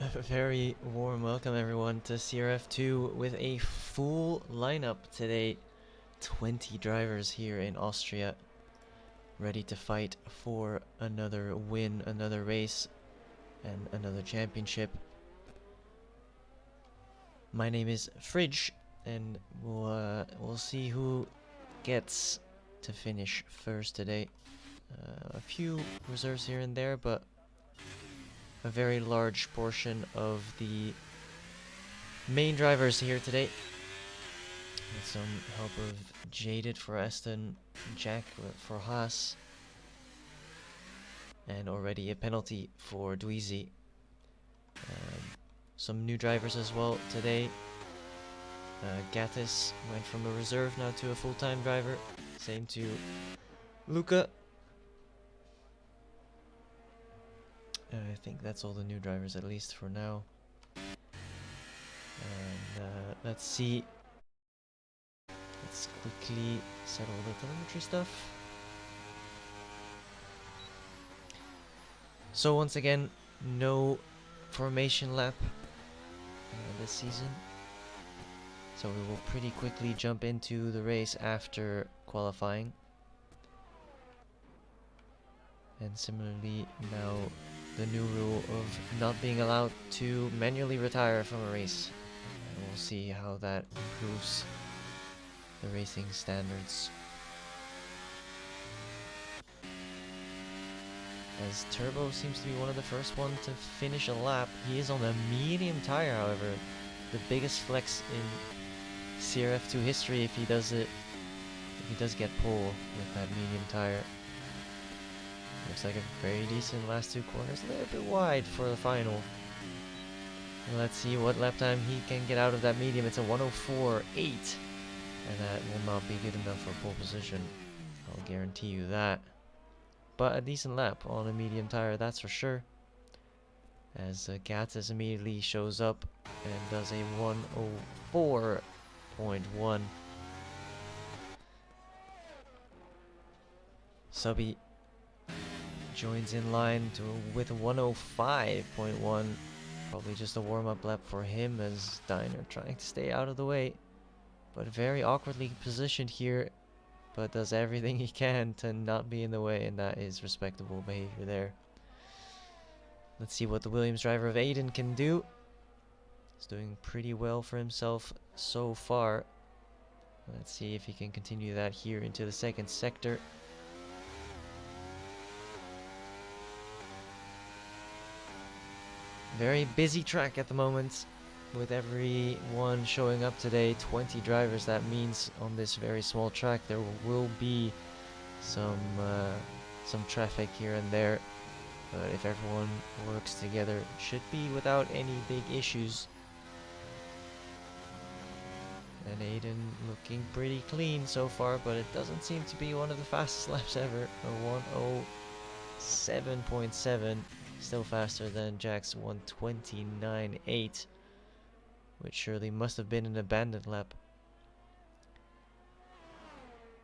A very warm welcome everyone to CRF2 with a full lineup today. 20 drivers here in Austria ready to fight for another win, another race, and another championship. My name is Fridge, and we'll see who gets to finish first today. A few reserves here and there, but a very large portion of the main drivers here today. With some help of Jaded for Aston, Jack for Haas, and already a penalty for Dweezy. Some new drivers as well today. Gattis went from a reserve now to a full-time driver. Same to Luca. I think that's all the new drivers, at least for now. And let's see. Let's quickly settle the telemetry stuff. So once again, no formation lap this season. So we will pretty quickly jump into the race after qualifying. And similarly, now the new rule of not being allowed to manually retire from a race. And we'll see how that improves the racing standards. As Turbo seems to be one of the first one to finish a lap. He is on a medium tire, however. The biggest flex in CRF2 history if he does get pole with that medium tire. Looks like a very decent last two corners, a little bit wide for the final. Let's see what lap time he can get out of that medium. It's a 104.8, and that will not be good enough for pole position. I'll guarantee you that. But a decent lap on a medium tire, that's for sure. As Gattis immediately shows up and does a 104.1. Subby joins in line with a 105.1. Probably just a warm-up lap for him, as Diner trying to stay out of the way. But very awkwardly positioned here, but does everything he can to not be in the way, and that is respectable behavior there. Let's see what the Williams driver of Aiden can do. He's doing pretty well for himself so far. Let's see if he can continue that here into the second sector. Very busy track at the moment, with everyone showing up today. 20 drivers. That means on this very small track there will be some traffic here and there, but if everyone works together, it should be without any big issues. And Aiden looking pretty clean so far, but it doesn't seem to be one of the fastest laps ever. A 107.7. Still faster than Jack's 129.8, which surely must have been an abandoned lap.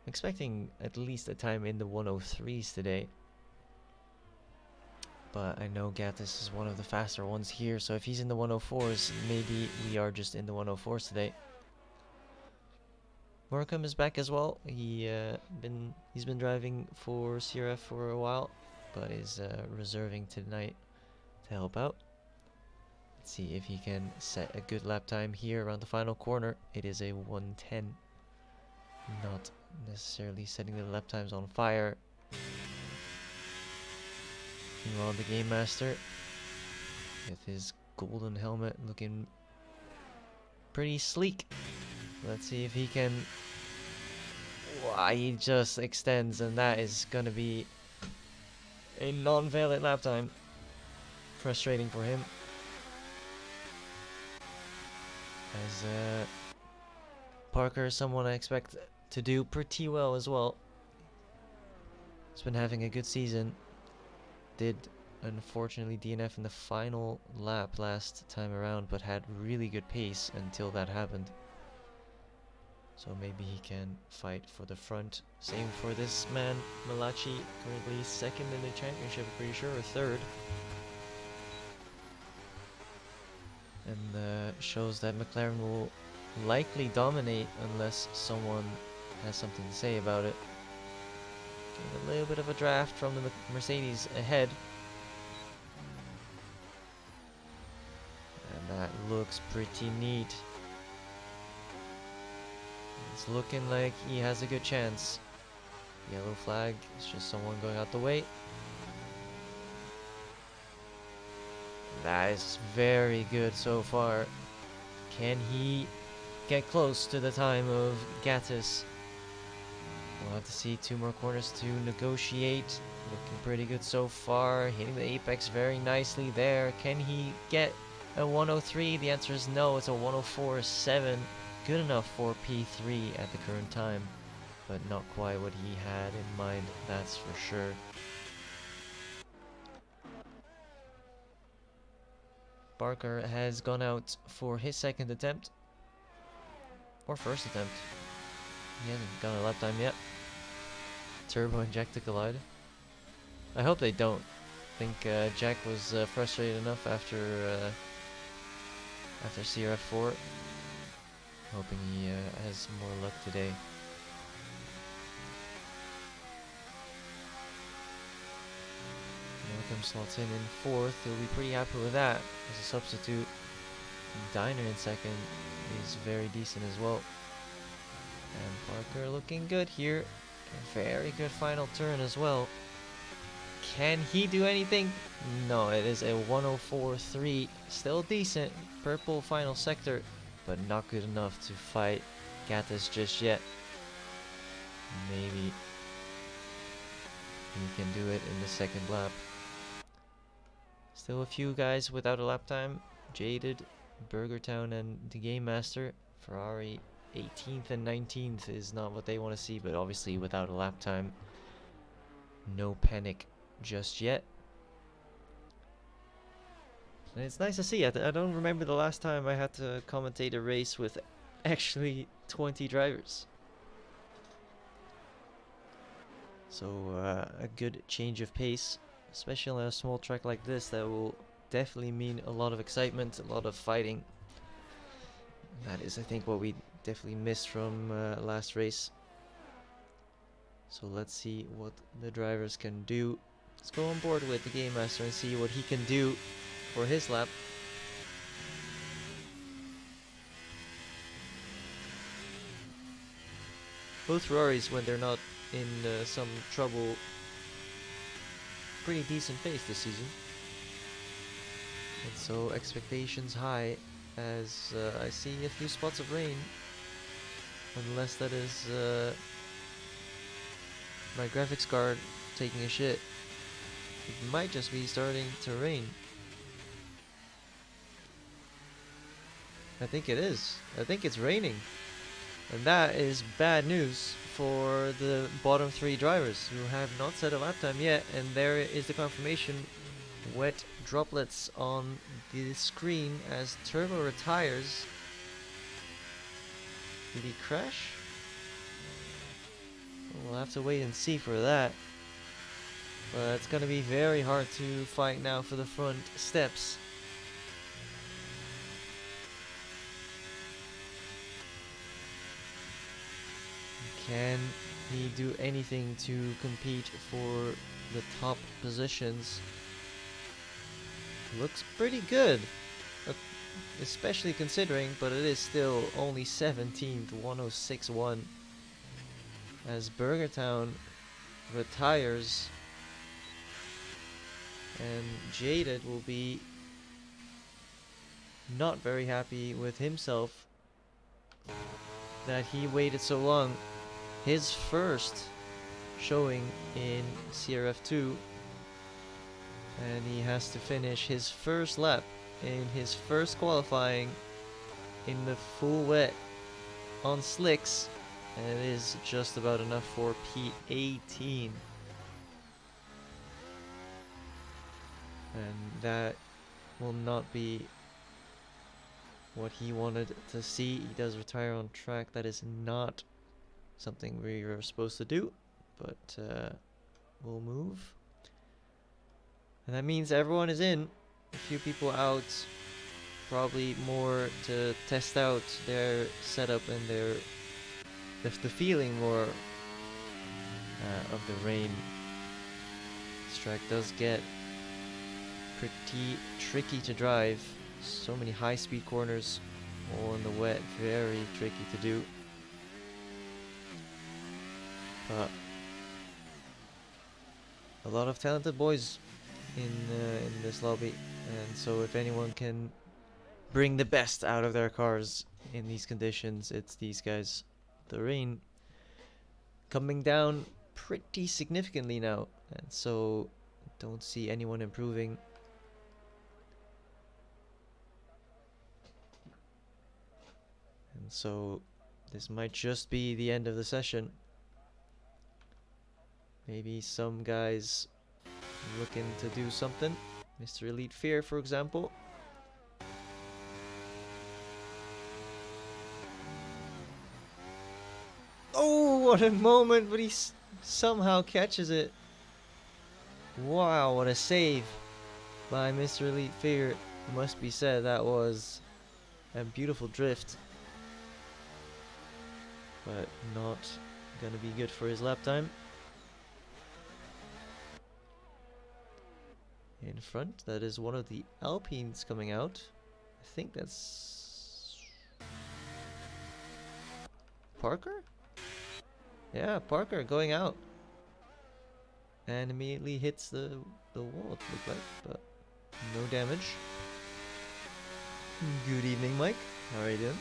Expecting at least a time in the 103s today. But I know Gattis is one of the faster ones here, so if he's in the 104s, maybe we are just in the 104s today. Morecambe is back as well. He's been driving for CRF for a while, but is reserving tonight to help out. Let's see if he can set a good lap time here around the final corner. It is a 110. Not necessarily setting the lap times on fire. Meanwhile, the Game Master with his golden helmet looking pretty sleek. Let's see if he can... Wow, he just extends, and that is gonna be a non-valid lap time. Frustrating for him. As Parker is someone I expect to do pretty well as well. He's been having a good season. Did unfortunately DNF in the final lap last time around, but had really good pace until that happened. So maybe he can fight for the front. Same for this man, Malachi, currently second in the championship, pretty sure, or third. and shows that McLaren will likely dominate unless someone has something to say about it. Getting a little bit of a draft from the Mercedes ahead. And that looks pretty neat. It's looking like he has a good chance. Yellow flag is just someone going out the way. That is very good so far. Can he get close to the time of Gattis? We'll have to see 2 more corners to negotiate. Looking pretty good so far. Hitting the apex very nicely there. Can he get a 103? The answer is no. It's a 104.7. Good enough for P3 at the current time, but not quite what he had in mind, that's for sure. Barker has gone out for his second attempt. Or first attempt. He hasn't got a lap time yet. Turbo and Jack to collide. I hope they don't. I think Jack was frustrated enough after CRF4. Hoping he has more luck today. Malcolm slots in 4th. He'll be pretty happy with that as a substitute. Diner in 2nd is very decent as well. And Parker looking good here. A very good final turn as well. Can he do anything? No, it is a 104.3. Still decent. Purple final sector, but not good enough to fight Gattis just yet. Maybe he can do it in the 2nd lap. Still a few guys without a lap time. Jaded, Burgertown, and the Game Master. Ferrari 18th and 19th is not what they want to see, but obviously without a lap time, no panic just yet. And it's nice to see. I don't remember the last time I had to commentate a race with actually 20 drivers. So a good change of pace, especially on a small track like this, that will definitely mean a lot of excitement, a lot of fighting. That is, I think, what we definitely missed from last race. So let's see what the drivers can do. Let's go on board with the Game Master and see what he can do for his lap. Both Ferraris, when they're not in some trouble, pretty decent pace this season. And so expectations high, as I see a few spots of rain. Unless that is my graphics card taking a shit. It might just be starting to rain. I think it is. I think it's raining. And that is bad news for the bottom 3 drivers who have not set a lap time yet. And there is the confirmation. Wet droplets on the screen as Turbo retires. Did he crash? We'll have to wait and see for that. But it's going to be very hard to fight now for the front steps. Can he do anything to compete for the top positions? Looks pretty good, especially considering, but it is still only 17th, 106.1. As Burgertown retires, and Jaded will be not very happy with himself that he waited so long. His first showing in CRF2, and he has to finish his first lap in his first qualifying in the full wet on slicks, and it is just about enough for P18. And that will not be what he wanted to see. He does retire on track. That is not something we are supposed to do, but we'll move. And that means everyone is in. A few people out. probably more to test out their setup and the feeling more of the rain. This track does get pretty tricky to drive. So many high-speed corners, all in the wet, very tricky to do. But a lot of talented boys in this lobby, and so if anyone can bring the best out of their cars in these conditions, it's these guys. The rain coming down pretty significantly now, and so don't see anyone improving. And so this might just be the end of the session. Maybe some guys looking to do something. Mr. Elite Fear, for example. Oh, what a moment, but he somehow catches it. Wow, what a save by Mr. Elite Fear. Must be said, that was a beautiful drift. But not gonna be good for his lap time. In front, that is one of the Alpines coming out. I think that's Parker? Yeah, Parker going out. And immediately hits the wall, it looked like, but no damage. Good evening, Mike. How are you doing?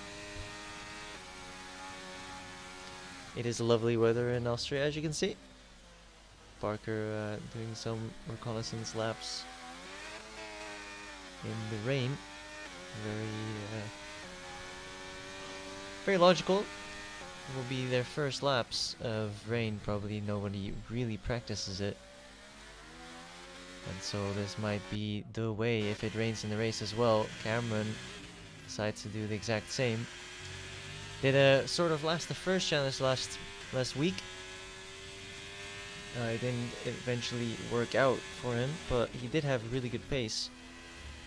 It is lovely weather in Austria, as you can see. Parker doing some reconnaissance laps in the rain. Very logical. It will be their first laps of rain. Probably nobody really practices it, and so this might be the way if it rains in the race as well. Cameron decides to do the exact same. Did sort of last the first challenge last week. It didn't eventually work out for him, but he did have really good pace.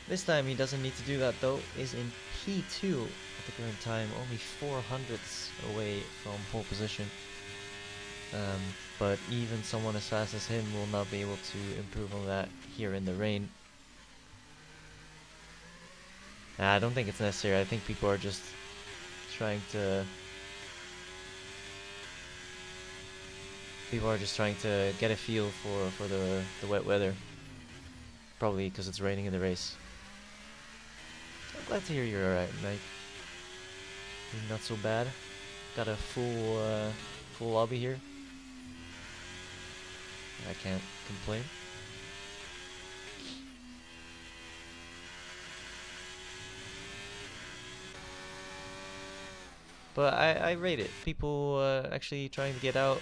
This time he doesn't need to do that though, is in P2 at the current time, only 400ths away from pole position. But even someone as fast as him will not be able to improve on that here in the rain. I don't think it's necessary. I think people are just trying to get a feel for the wet weather. Probably because it's raining in the race. I'm glad to hear you're alright, Mike. You're not so bad. Got a full lobby here. I can't complain. But I rate it. People actually trying to get out,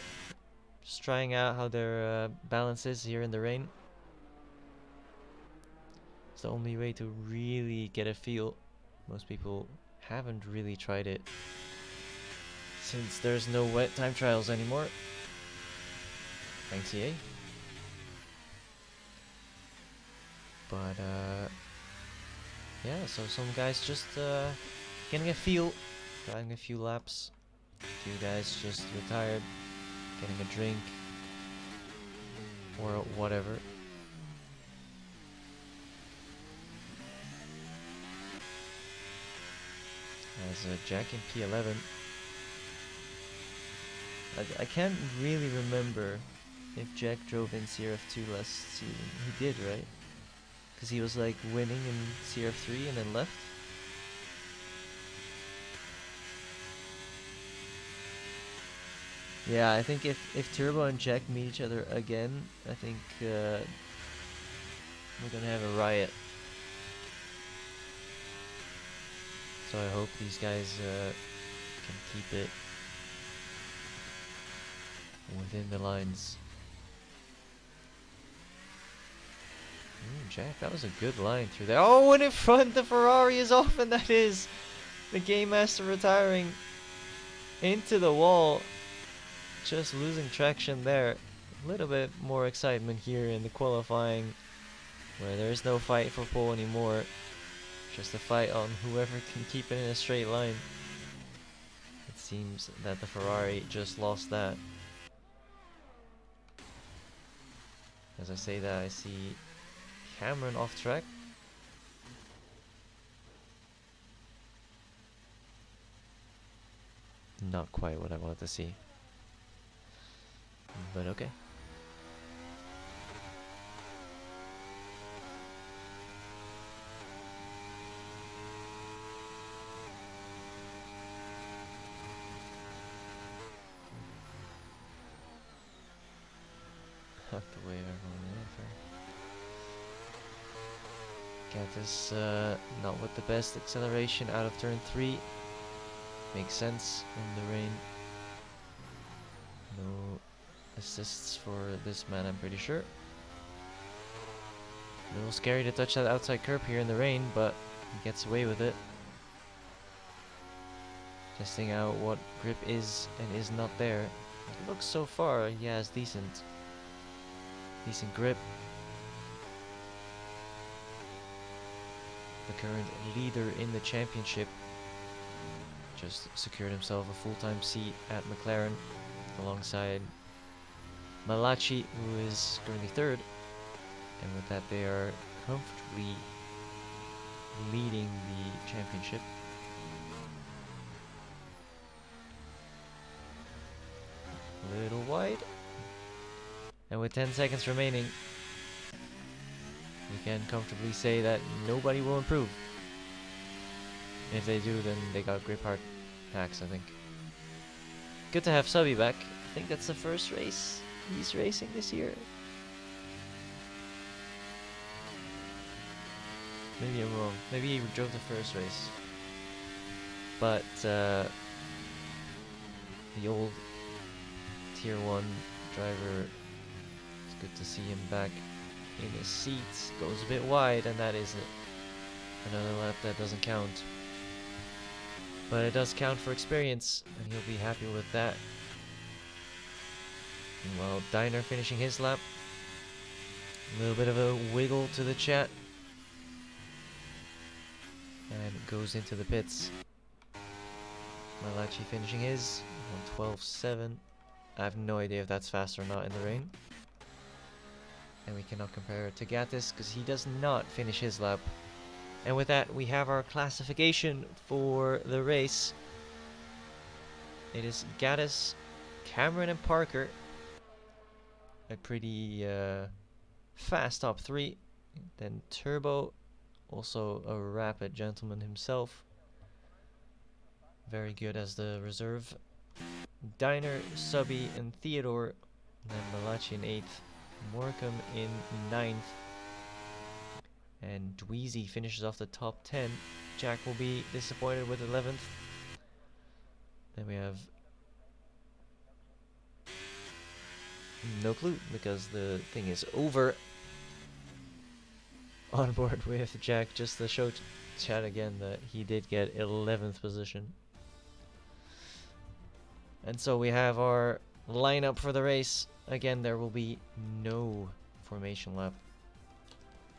just trying out how their balance is here in the rain. It's the only way to really get a feel. Most people haven't really tried it since there's no wet time trials anymore. Thanks, EA. But yeah, so some guys just getting a feel, driving a few laps. A few guys just retired, getting a drink or whatever. As Jack in P11. I can't really remember if Jack drove in CRF2 last season. He did, right? Because he was like winning in CRF3 and then left. Yeah, I think if Turbo and Jack meet each other again, I think we're gonna have a riot. So I hope these guys can keep it within the lines. Jack, that was a good line through there. Oh, and in front, the Ferrari is off, and that is the Game Master retiring into the wall. Just losing traction there. A little bit more excitement here in the qualifying, where there is no fight for pole anymore. Just a fight on whoever can keep it in a straight line. It seems that the Ferrari just lost that. As I say that, I see Cameron off track. Not quite what I wanted to see. But okay. Out the way, everyone. Gatis not with the best acceleration out of turn 3. Makes sense in the rain. No assists for this man, I'm pretty sure. A little scary to touch that outside curb here in the rain, but he gets away with it. Testing out what grip is and is not there. It looks so far he has decent grip. The current leader in the championship just secured himself a full-time seat at McLaren alongside Malachi, who is currently 3rd. And with that, they are comfortably leading the championship. A little wide. And with 10 seconds remaining, we can comfortably say that nobody will improve. If they do, then they got grip hard hacks, I think. Good to have Subby back. I think that's the first race he's racing this year. Maybe I'm wrong. Maybe he drove the first race. But the old Tier 1 driver, it's good to see him back in his seats. Goes a bit wide, and that is another lap that doesn't count. But it does count for experience, and he'll be happy with that. Meanwhile, Diner finishing his lap. A little bit of a wiggle to the chat. And goes into the pits. Malachi finishing his on 12.7. I have no idea if that's fast or not in the rain. And we cannot compare it to Gatis because he does not finish his lap. And with that, we have our classification for the race. It is Gatis, Cameron, and Parker. A pretty fast top 3. Then Turbo, also a rapid gentleman himself. Very good as the reserve. Diner, Subby, and Theodore. Then Malachi in 8th. Morecambe in 9th. And Dweezy finishes off the top 10. Jack will be disappointed with 11th. Then we have no clue because the thing is over. On board with Jack, just to show chat again that he did get 11th position. And so we have our lineup for the race. Again, there will be no formation lap.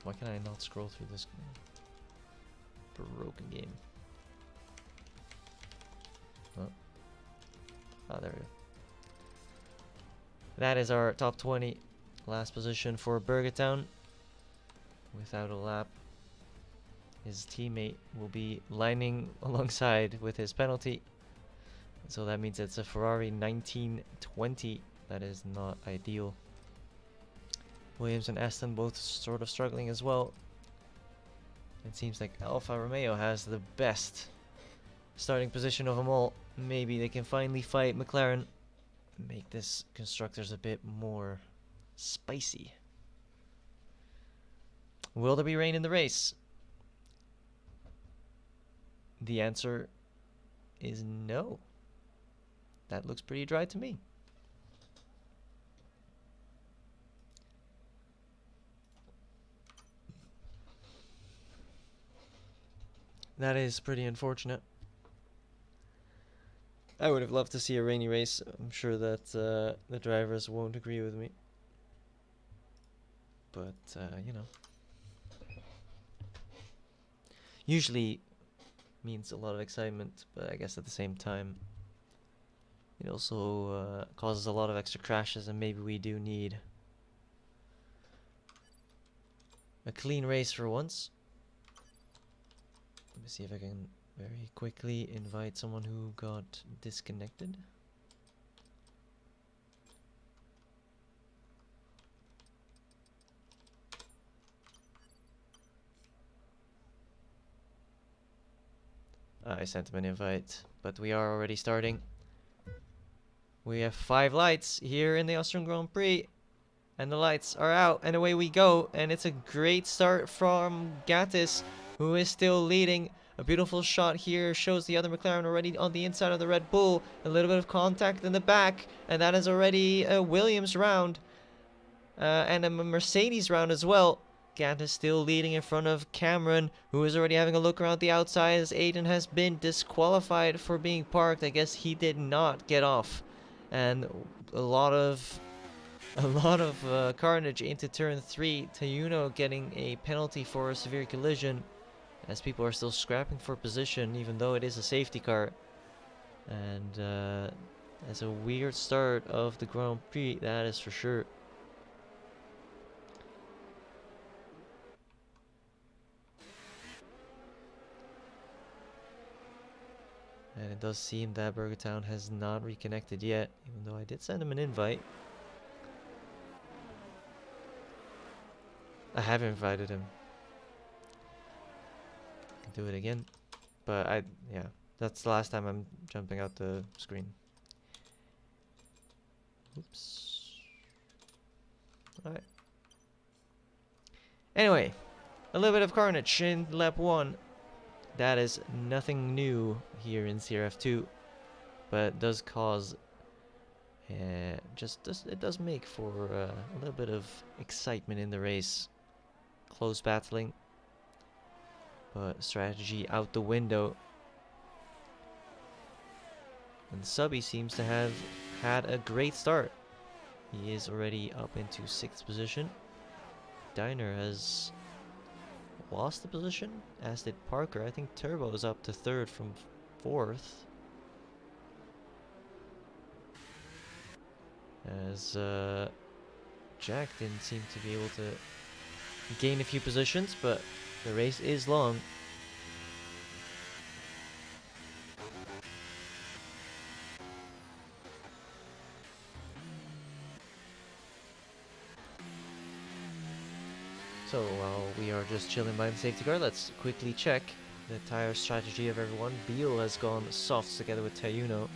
Why can I not scroll through this broken game? Oh, there we go. That is our top 20. Last position for Burgertown. Without a lap, his teammate will be lining alongside with his penalty. So that means it's a Ferrari 1920. That is not ideal. Williams and Aston both sort of struggling as well. It seems like Alfa Romeo has the best starting position of them all. Maybe they can finally fight McLaren. Make this constructors a bit more spicy. Will there be rain in the race? The answer is no. That looks pretty dry to me. That is pretty unfortunate. I would have loved to see a rainy race. I'm sure that the drivers won't agree with me. But, you know. usually means a lot of excitement, but I guess at the same time it also causes a lot of extra crashes, and maybe we do need a clean race for once. Let me see if I can very quickly invite someone who got disconnected. I sent him an invite, but we are already starting. We have 5 lights here in the Austrian Grand Prix, and the lights are out, and away we go. And it's a great start from Gattis, who is still leading. A beautiful shot here shows the other McLaren already on the inside of the Red Bull. A little bit of contact in the back, and that is already a Williams round and a Mercedes round as well. Gattis still leading in front of Cameron, who is already having a look around the outside as Aiden has been disqualified for being parked. I guess he did not get off, and a lot of carnage into turn 3. Tayuno getting a penalty for a severe collision, as people are still scrapping for position, even though it is a safety car. And that's a weird start of the Grand Prix, that is for sure. And it does seem that Burgertown has not reconnected yet, even though I did send him an invite. I have invited him. I can do it again. But yeah, that's the last time I'm jumping out the screen. Oops. Alright. Anyway, a little bit of carnage in lap 1. That is nothing new here in CRF2, but it does cause it does make for a little bit of excitement in the race. Close battling, but strategy out the window. And Subby seems to have had a great start. He is already up into 6th position. Diner has lost the position, as did Parker. I think Turbo is up to 3rd from 4th. As Jack didn't seem to be able to gain a few positions, but the race is long. So while we are just chilling by the safety car, let's quickly check the tire strategy of everyone. Beal has gone softs together with Tayuno.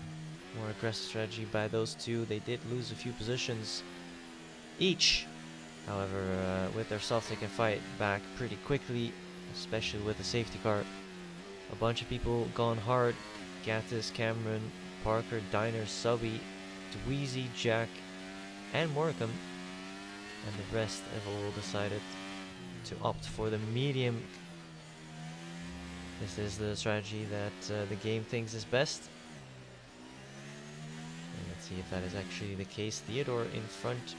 More aggressive strategy by those two. They did lose a few positions each. However, with their softs they can fight back pretty quickly, especially with the safety car. A bunch of people gone hard. Gattis, Cameron, Parker, Diner, Subby, Dweezy, Jack, and Morecambe. And the rest have all decided to opt for the medium. This is the strategy that the game thinks is best. And let's see if that is actually the case. Theodore in front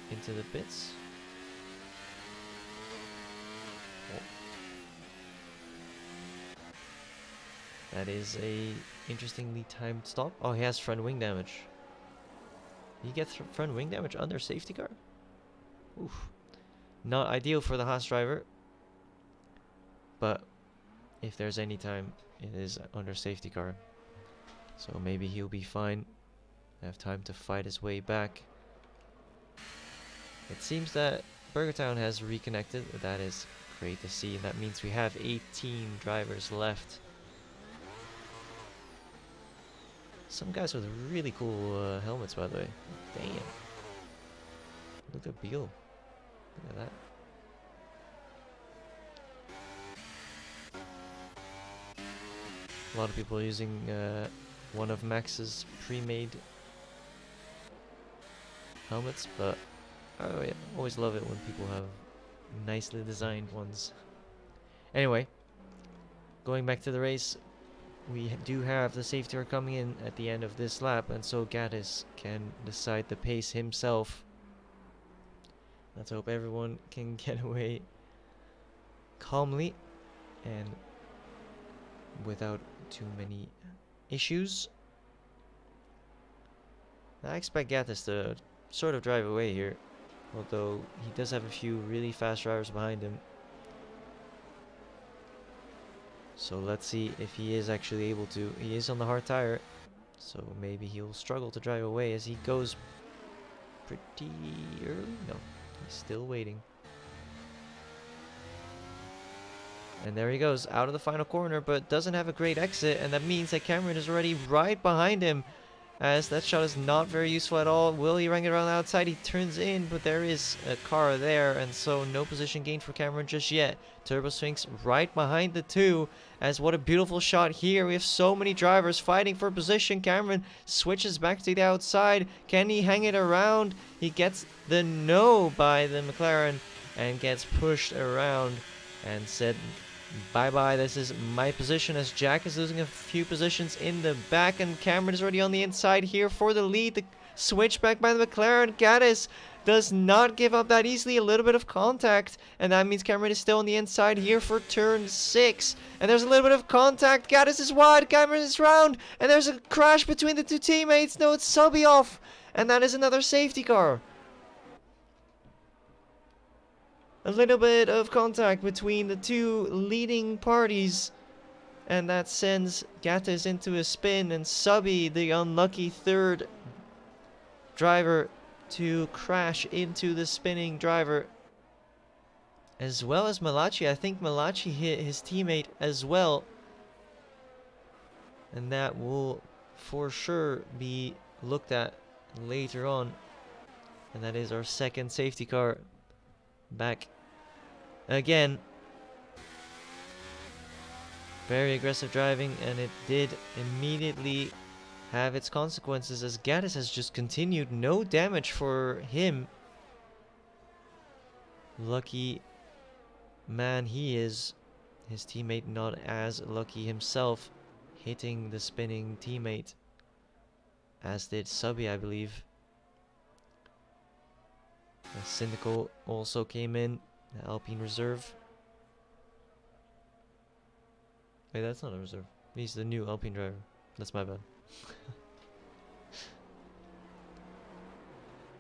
into the pits. Oh. That is a interestingly timed stop. Oh, he has front wing damage. He gets front wing damage under safety car? Oof. Not ideal for the Haas driver. But if there's any time, it is under safety car. So maybe he'll be fine. Have time to fight his way back. It seems that Burgertown has reconnected. That is great to see. That means we have 18 drivers left. Some guys with really cool helmets, by the way. Damn. Look at Beal. Look at that. A lot of people are using one of Max's pre-made helmets, but I always love it when people have nicely designed ones. Anyway, going back to the race, we do have the safety car coming in at the end of this lap, and so Gattis can decide the pace himself. Let's hope everyone can get away calmly. and without too many issues. I expect Gatis to sort of drive away here, although he does have a few really fast drivers behind him. So let's see if he is actually able to. He is on the hard tire, so maybe he'll struggle to drive away as he goes pretty early. No, he's still waiting. And there he goes, out of the final corner, but doesn't have a great exit, and that means that Cameron is already right behind him, as that shot is not very useful at all. Will he rank it around the outside? He turns in, but there is a car there, and so no position gained for Cameron just yet. Turbo Sphinx right behind the two, as what a beautiful shot here. We have so many drivers fighting for position. Cameron switches back to the outside. Can he hang it around? He gets the no by the McLaren and gets pushed around and said, bye-bye, this is my position, as Jack is losing a few positions in the back, and Cameron is already on the inside here for the lead. The switchback by the McLaren. Gaddis does not give up that easily. A little bit of contact, and that means Cameron is still on the inside here for turn 6. And there's a little bit of contact. Gaddis is wide. Cameron is round, and there's a crash between the two teammates. No, it's Subby off, and that is another safety car. A little bit of contact between the two leading parties, and that sends Gattes into a spin, and Subby, the unlucky third driver, to crash into the spinning driver, as well as Malachi. I think Malachi hit his teammate as well, and that will for sure be looked at later on, and that is our second safety car back again. Very aggressive driving, and it did immediately have its consequences, as Gaddis has just continued. No damage for him. Lucky man he is. His teammate not as lucky himself, hitting the spinning teammate, as did Subby, I believe. Cynical also came in, the Alpine reserve. Wait, that's not a reserve. He's the new Alpine driver. That's my bad.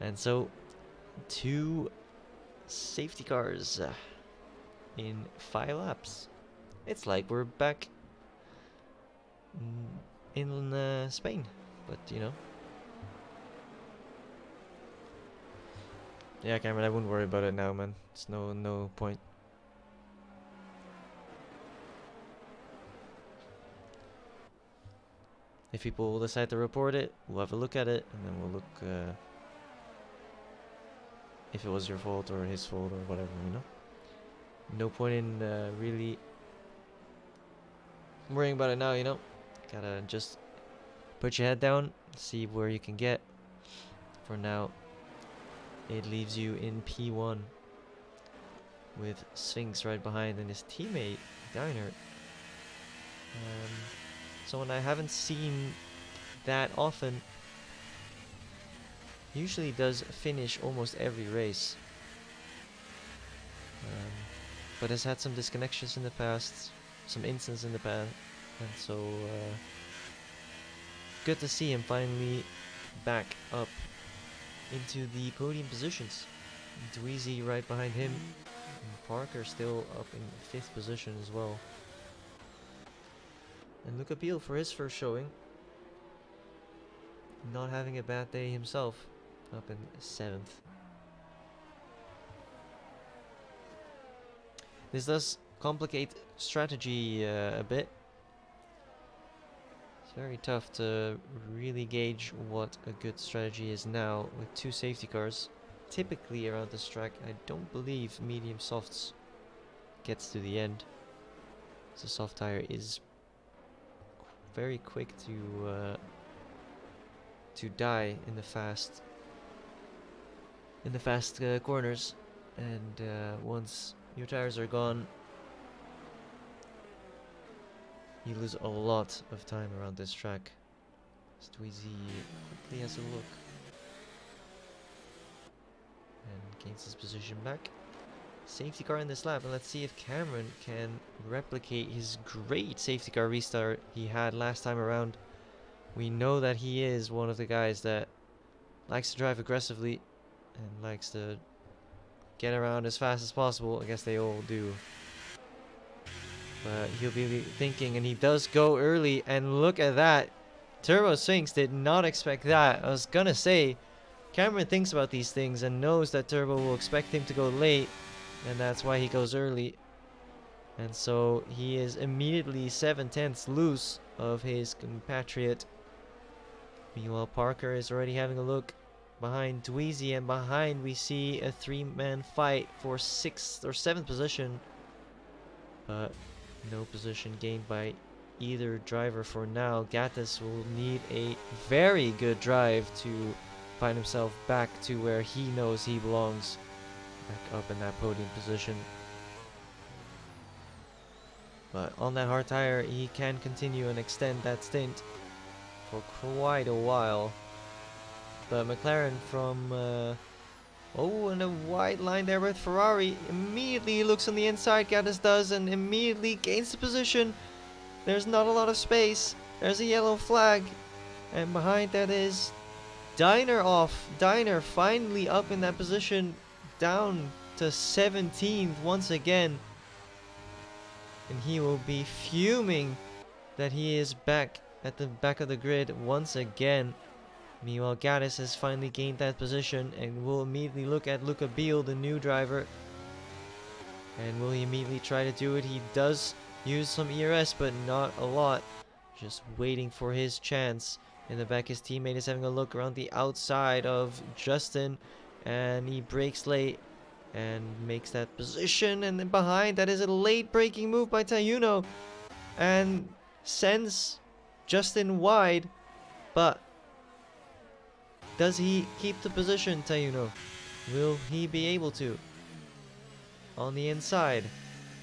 And so, 2 safety cars in 5 laps. It's like we're back in Spain, but you know. Yeah, Cameron, I wouldn't worry about it now, man. It's no point. If people decide to report it, we'll have a look at it, and then we'll look if it was your fault or his fault or whatever, you know? No point in really worrying about it now, you know? Gotta just put your head down, see where you can get. For now, it leaves you in P1 with Sphinx right behind and his teammate, Diner. Someone I haven't seen that often. Usually does finish almost every race, but has had some disconnections in the past, some incidents in the past, and so good to see him finally back up into the podium positions. Dweezy right behind him, and Parker still up in 5th position as well. And Luca Peel for his first showing, not having a bad day himself, up in 7th. This does complicate strategy a bit. It's very tough to really gauge what a good strategy is now with 2 safety cars. Typically around this track, I don't believe medium softs gets to the end. So soft tire is very quick to die in the fast corners, and once your tires are gone, you lose a lot of time around this track. Dweezy quickly has a look and gains his position back. safety car in this lap, and let's see if Cameron can replicate his great safety car restart he had last time around. We know that he is one of the guys that likes to drive aggressively and likes to get around as fast as possible. I guess they all do. But he'll be thinking, and he does go early, and look at that. Turbo Sphinx did not expect that. I was gonna say, Cameron thinks about these things and knows that Turbo will expect him to go late, and that's why he goes early. And so he is immediately 7/10ths loose of his compatriot. Meanwhile, Parker is already having a look behind Dweezy, and behind we see a 3-man fight for 6th or 7th position. But no position gained by either driver for now. Gattis will need a very good drive to find himself back to where he knows he belongs, back up in that podium position. But on that hard tire, he can continue and extend that stint for quite a while. But McLaren from oh, and a wide line there with Ferrari. Immediately looks on the inside, Gattis does, and immediately gains the position. There's not a lot of space. There's a yellow flag, and behind that is Diner off. Diner finally up in that position, down to 17th once again. And he will be fuming that he is back at the back of the grid once again. Meanwhile, Gattis has finally gained that position and will immediately look at Luca Biel, the new driver. And will he immediately try to do it? He does use some ERS, but not a lot. Just waiting for his chance. In the back, his teammate is having a look around the outside of Justin, and he brakes late and makes that position. And then behind that is a late braking move by Tayuno and sends Justin wide. But does he keep the position, Tayuno? Will he be able to? On the inside.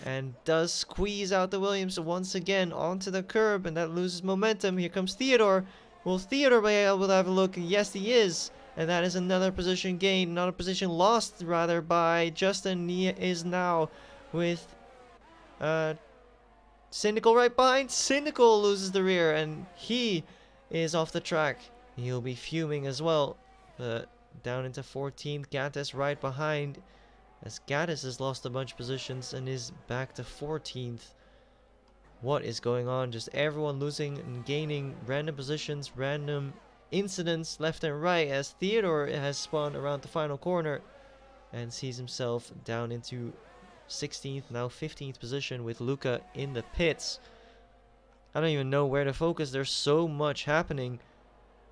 And does squeeze out the Williams once again onto the curb, and that loses momentum. Here comes Theodore. Will Theodore be able to have a look? Yes, he is. And that is another position gained, another position lost, rather, by Justin. He is now with Cynical right behind. Cynical loses the rear, and he is off the track. He'll be fuming as well. Down into 14th, Gattis right behind, as Gattis has lost a bunch of positions and is back to 14th. What is going on? Just everyone losing and gaining random positions, random incidents left and right, as Theodore has spun around the final corner and sees himself down into 16th, now 15th position with Luca in the pits. I don't even know where to focus. There's so much happening.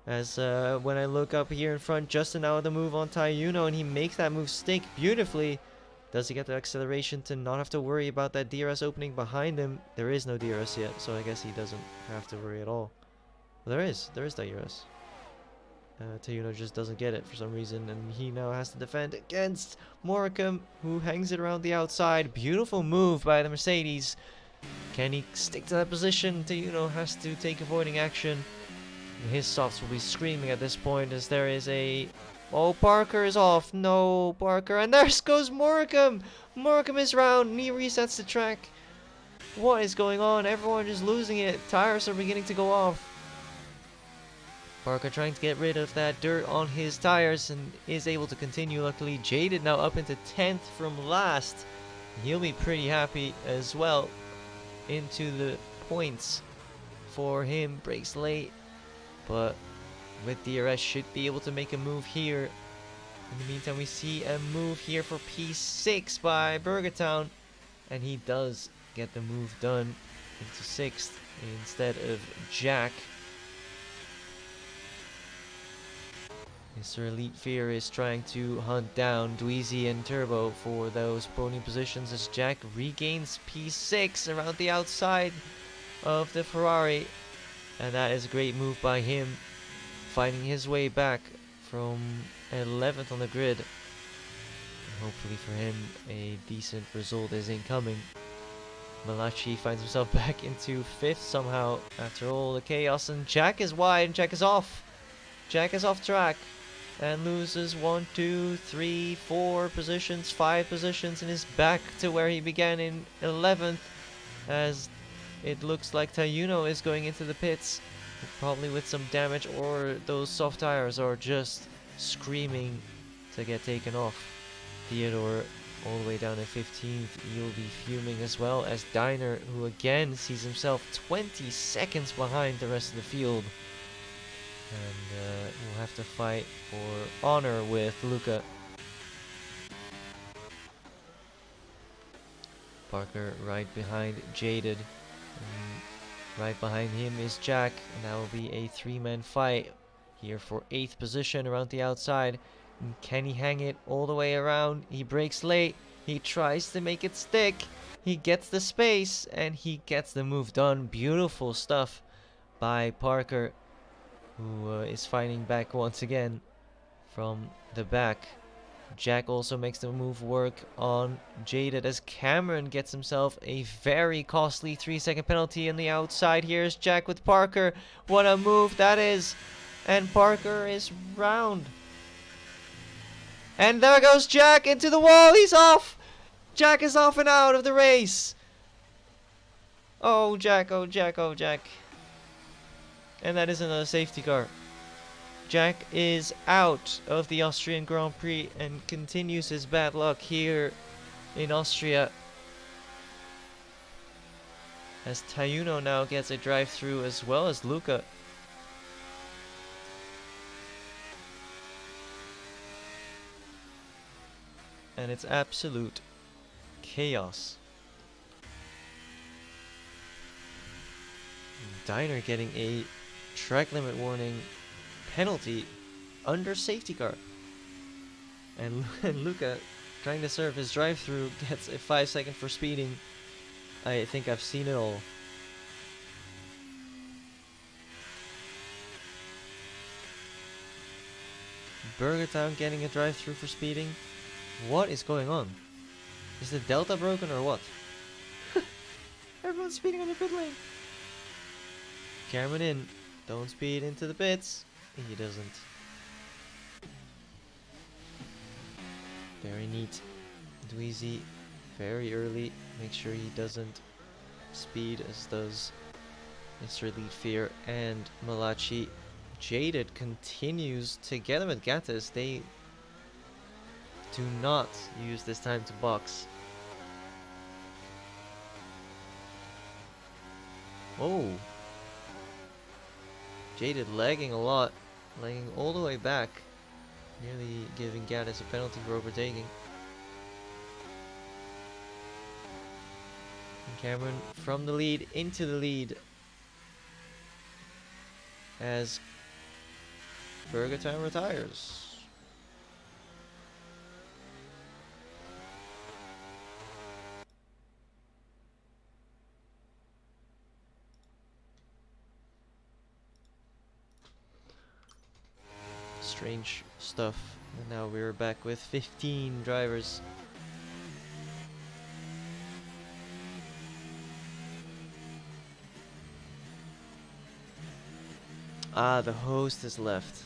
As when I look up here in front, Justin now with the move on Tayuno, and he makes that move stick beautifully. Does he get the acceleration to not have to worry about that DRS opening behind him? There is no DRS yet, so I guess he doesn't have to worry at all. Well, there is DRS. Tayuno just doesn't get it for some reason, and he now has to defend against Moricum, who hangs it around the outside. Beautiful move by the Mercedes. Can he stick to that position? Tayuno has to take avoiding action. His softs will be screaming at this point, as there is a... Oh, Parker is off. No, Parker. And there goes Moricum. Moricum is round, and he resets the track. What is going on? Everyone just losing it. Tires are beginning to go off. Parker trying to get rid of that dirt on his tires and is able to continue. Luckily, Jaded now up into 10th from last. He'll be pretty happy as well. Into the points for him. Breaks late, but with DRS should be able to make a move here. In the meantime, we see a move here for P6 by Burgertown, and he does get the move done into 6th instead of Jack. Mr. Elite Fear is trying to hunt down Dweezy and Turbo for those podium positions, as Jack regains P6 around the outside of the Ferrari, and that is a great move by him, finding his way back from 11th on the grid. And hopefully for him, a decent result is incoming. Malachi finds himself back into 5th somehow after all the chaos, and Jack is wide and Jack is off. Jack is off track. and loses 1, 2, 3, 4 positions, 5 positions, and is back to where he began in 11th, as it looks like Tayuno is going into the pits, probably with some damage, or those soft tires are just screaming to get taken off. Theodore all the way down to 15th. You'll be fuming as well as Diner, who again sees himself 20 seconds behind the rest of the field. And we'll have to fight for honor with Luca. Parker right behind Jaded. And right behind him is Jack. And that will be a 3-man fight here for 8th position around the outside. And can he hang it all the way around? He breaks late. He tries to make it stick. He gets the space and he gets the move done. Beautiful stuff by Parker, who is fighting back once again from the back. Jack also makes the move work on Jaded as Cameron gets himself a very costly 3-second penalty on the outside. Here's Jack with Parker. What a move that is. And Parker is round. And there goes Jack into the wall. He's off. Jack is off and out of the race. Oh, Jack, oh, Jack, oh, Jack. And that is another safety car. Jack is out of the Austrian Grand Prix and continues his bad luck here in Austria, as Tayuno now gets a drive-through as well as Luca. And it's absolute chaos. Diner getting a track limit warning penalty under safety car. And Luca, trying to serve his drive-through, gets a 5-second for speeding. I think I've seen it all. Burger Town getting a drive-through for speeding. What is going on? Is the Delta broken or what? Everyone's speeding on the pit lane. Cameron in. Don't speed into the pits. He doesn't. Very neat. Dweezy very early. Make sure he doesn't speed, as does Mr. Elite Fear and Malachi. Jaded continues together with Gattis. They do not use this time to box. Oh. Jaded lagging a lot. Lagging all the way back. Nearly giving Gattis a penalty for overtaking. And Cameron from the lead into the lead, as Burger Time retires. Strange stuff. And now we're back with 15 drivers. Ah, the host has left.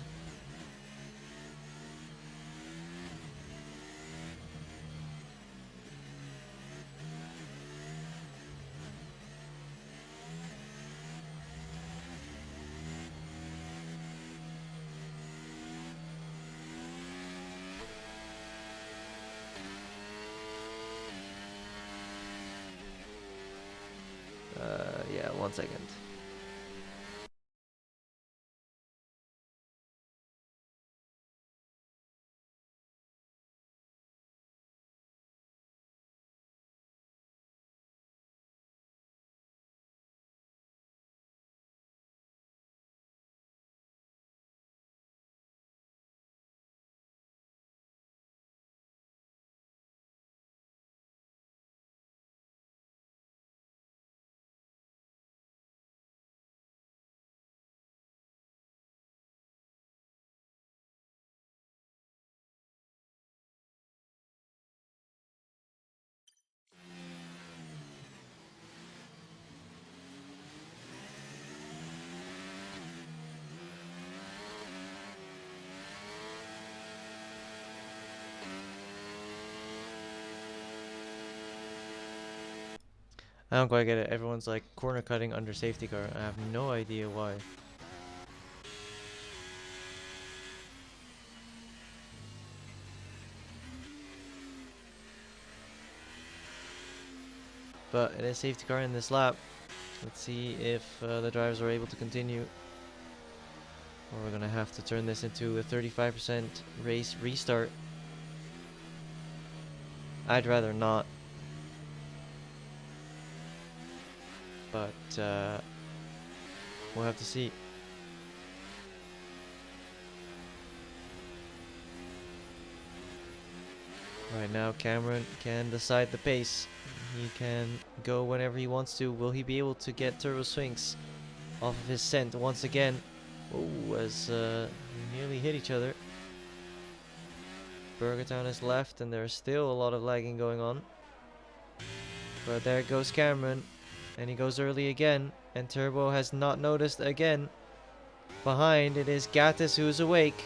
Yeah, 1 second. I don't quite get it. Everyone's like corner cutting under safety car. I have no idea why. But it is safety car in this lap. Let's see if the drivers are able to continue. Or we're gonna have to turn this into a 35% race restart. I'd rather not. But we'll have to see. Right now Cameron can decide the pace. He can go whenever he wants to. Will he be able to get turbo swings off of his scent once again? Oh, as nearly hit each other. Burgertown is left and there's still a lot of lagging going on. But there goes Cameron. And he goes early again. And Turbo has not noticed again. Behind it is Gattis who's awake.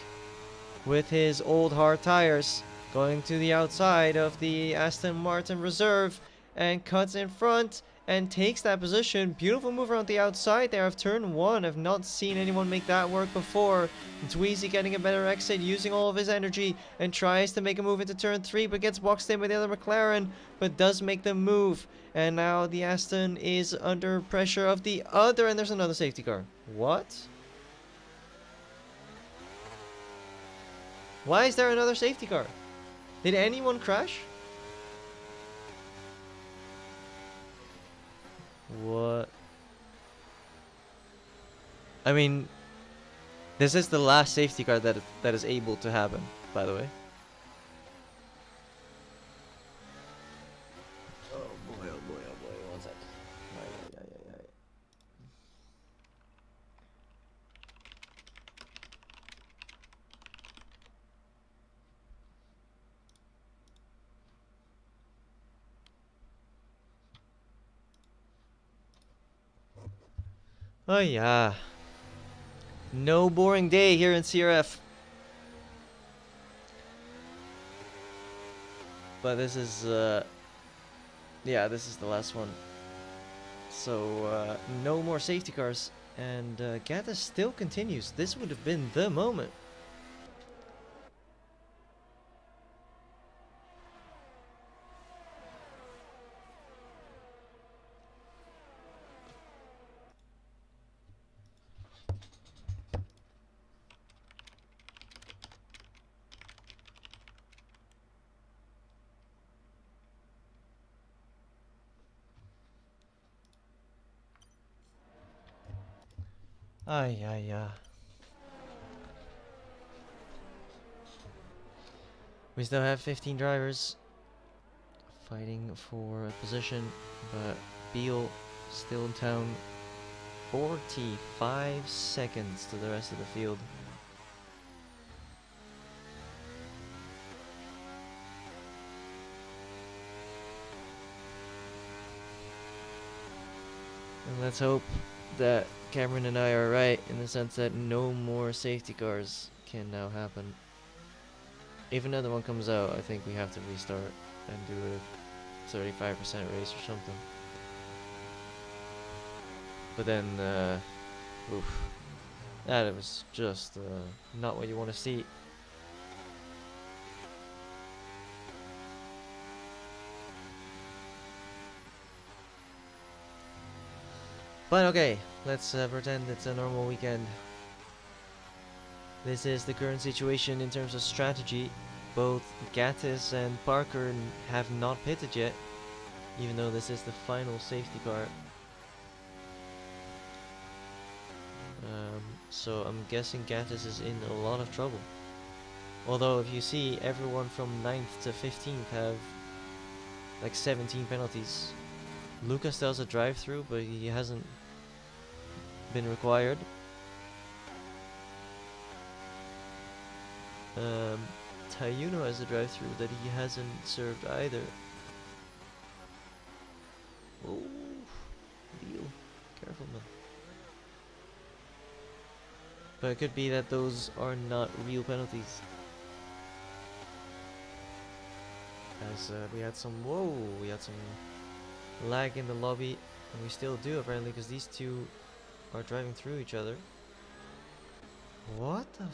With his old hard tires. Going to the outside of the Aston Martin reserve. And cuts in front. And takes that position. Beautiful move around the outside there of turn 1. I've not seen anyone make that work before. Dweezy getting a better exit, using all of his energy, and tries to make a move into turn 3, but gets boxed in by the other McLaren, but does make the move. And now the Aston is under pressure of the other, and there's another safety car. What? Why is there another safety car? Did anyone crash? What? I mean, this is the last safety car that is able to happen, by the way. Oh boy, oh boy, oh boy, one sec. Oh yeah. No boring day here in CRF. But this is yeah, this is the last one. So no more safety cars, and Gaddis still continues. This would have been the moment. Ay, ay, ay. We still have 15 drivers fighting for a position, but Beal still in town. 45 seconds to the rest of the field. And let's hope that Cameron and I are right in the sense that no more safety cars can now happen. If another one comes out, I think we have to restart and do a 35% race or something. But then, oof, that was just not what you want to see. But okay, let's pretend it's a normal weekend. This is the current situation in terms of strategy. Both Gattis and Parker have not pitted yet, even though this is the final safety car. So I'm guessing Gattis is in a lot of trouble. Although if you see, everyone from 9th to 15th have like 17 penalties. Lucas does a drive-through, but he hasn't been required. Tayuno has a drive-through that he hasn't served either. Oh, deal. Careful, man. But it could be that those are not real penalties. As we had some lag in the lobby, and we still do apparently because these two are driving through each other. What the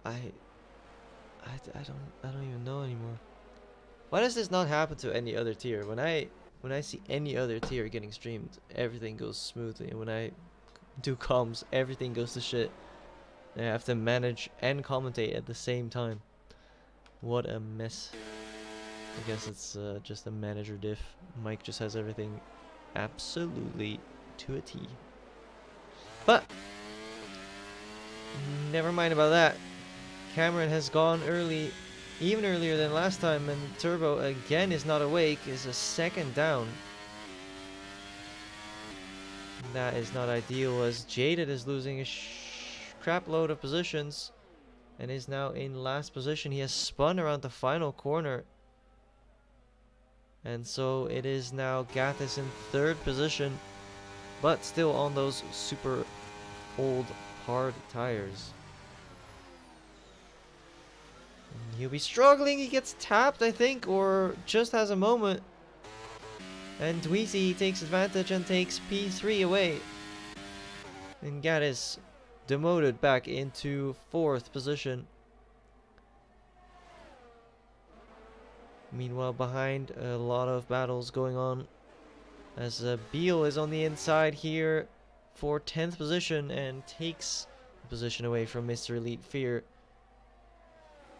I don't even know anymore. Why does this not happen to any other tier? When I see any other tier getting streamed, everything goes smoothly, and when I do comms, everything goes to shit. I have to manage and commentate at the same time. What a mess. I guess it's just a manager diff. Mike just has everything absolutely to a T. But never mind about that. Cameron has gone early, even earlier than last time, and Turbo again is not awake, is a second down. That is not ideal, as Jaded is losing a crap load of positions and is now in last position. He has spun around the final corner, and so it is now Gathis in third position, but still on those super old hard tires. He'll be struggling. He gets tapped, I think, or just has a moment. And Dweezy takes advantage and takes P3 away. And Gaddis demoted back into fourth position. Meanwhile, behind, a lot of battles going on, as Beal is on the inside here for 10th position and takes the position away from Mr. Elite Fear.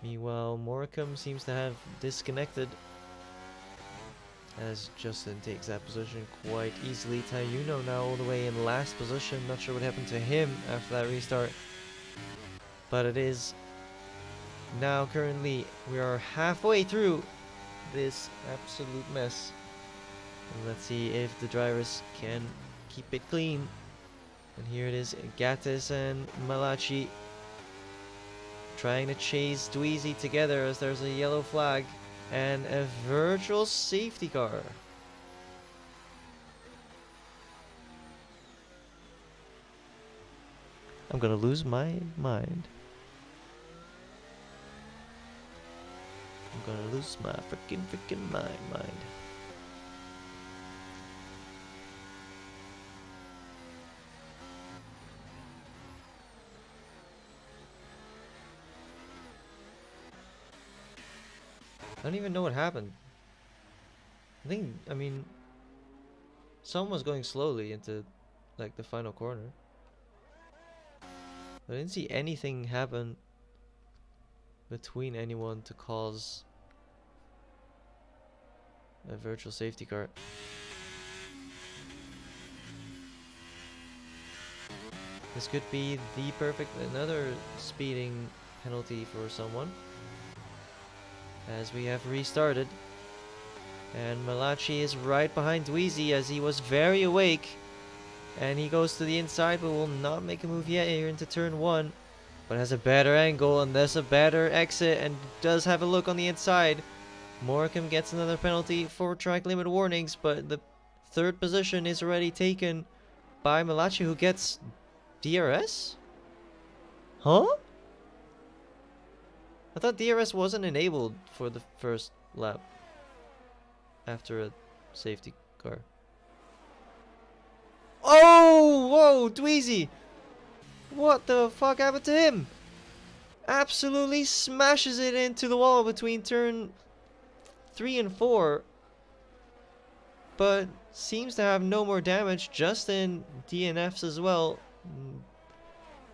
Meanwhile, Moricum seems to have disconnected, as Justin takes that position quite easily. Tayuno now all the way in last position. Not sure what happened to him after that restart, but it is now currently we are halfway through this absolute mess. And let's see if the drivers can keep it clean. And here it is, Gatis and Malachi trying to chase Dweezy together, as there's a yellow flag and a virtual safety car. I'm gonna lose my mind. I'm gonna lose my freaking mind. I don't even know what happened. I mean, someone was going slowly into, like, the final corner. I didn't see anything happen between anyone to cause a virtual safety car. This could be the perfect, another speeding penalty for someone, as we have restarted. And Malachi is right behind Dweezy, as he was very awake. And he goes to the inside, but will not make a move yet here into turn 1. But has a better angle, and there's a better exit, and does have a look on the inside. Moricum gets another penalty for track limit warnings, but the third position is already taken by Malachi, who gets DRS? Huh? I thought DRS wasn't enabled for the first lap after a safety car. Oh, whoa, Dweezy! What the fuck happened to him? Absolutely smashes it into the wall between turn 3 and 4. But seems to have no more damage. Justin DNFs as well.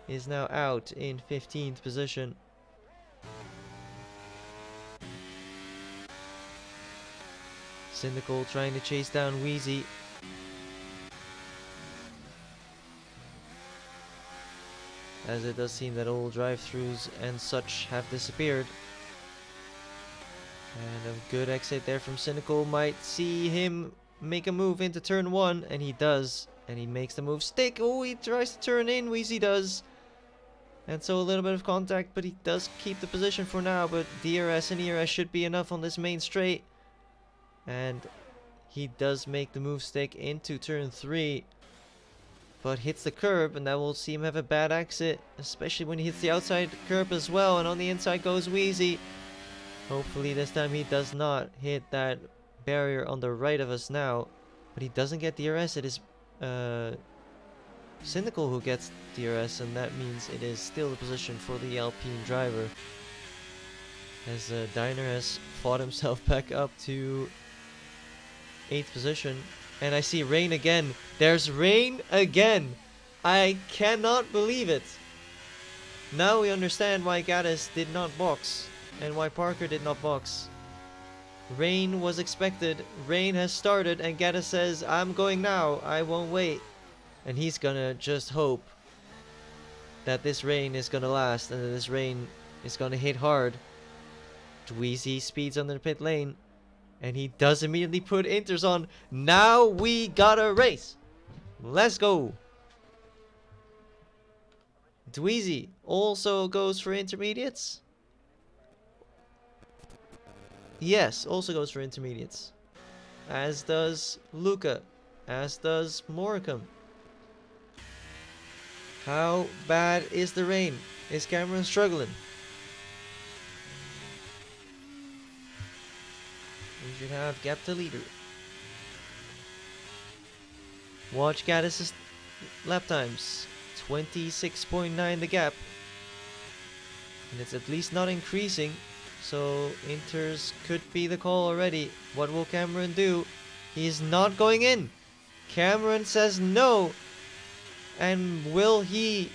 Is now out in 15th position. Cynical trying to chase down Wheezy. As it does seem that all drive-thrus and such have disappeared. And a good exit there from Cynical might see him make a move into turn 1, and he does. And he makes the move stick. Oh, he tries to turn in, Wheezy does. And so a little bit of contact, but he does keep the position for now. But DRS and ERS should be enough on this main straight. And he does make the move stick into turn 3. but hits the curb, and that will see him have a bad exit, especially when he hits the outside curb as well, and on the inside goes Wheezy. Hopefully this time he does not hit that barrier on the right of us now, but he doesn't get DRS. It is Cynical who gets DRS, and that means it is still the position for the Alpine driver, as Diner has fought himself back up to 8th position. And I see rain again. There's rain again. I cannot believe it. Now we understand why Gaddis did not box and why Parker did not box. Rain was expected. Rain has started, and Gaddis says, I'm going now. I won't wait. And he's gonna just hope that this rain is gonna last and that this rain is gonna hit hard. Dweezy speeds under the pit lane, and he does immediately put inters on. Now we got a race. Let's go. Dweezy also goes for intermediates. Yes, also goes for intermediates. As does Luca. As does Moricum. How bad is the rain? Is Cameron struggling? We should have gap to leader. Watch Gaddis' lap times. 26.9 the gap. And it's at least not increasing. So inters could be the call already. What will Cameron do? He's not going in. Cameron says no. And will he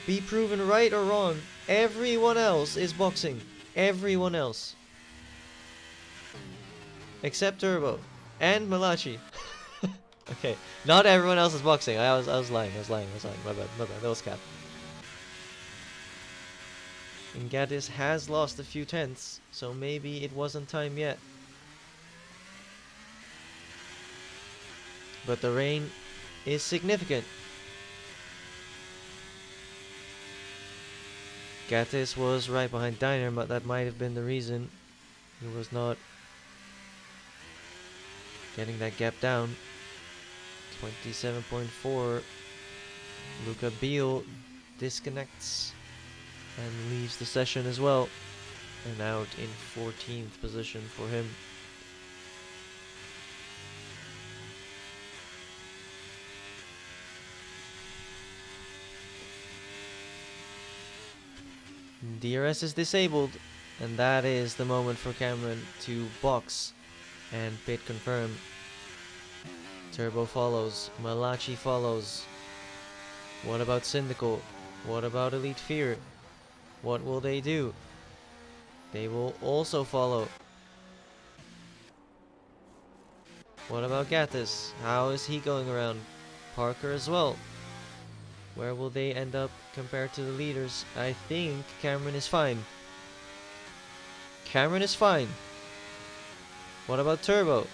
be proven right or wrong? Everyone else is boxing. Everyone else. Except Turbo. And Malachi. Okay. Not everyone else is boxing. I was lying. My bad. That was cap. And Gaddis has lost a few tenths, so maybe it wasn't time yet. But the rain is significant. Gaddis was right behind Diner, but that might have been the reason he was not getting that gap down. 27.4. Luca Beal disconnects and leaves the session as well, and out in 14th position for him. DRS is disabled, and that is the moment for Cameron to box and pit confirm. Turbo follows, Malachi follows. What about Syndical? What about Elite Fear? What will they do? They will also follow. What about Gaddis? How is he going around? Parker as well. Where will they end up compared to the leaders? I think Cameron is fine. Cameron is fine. What about Turbo?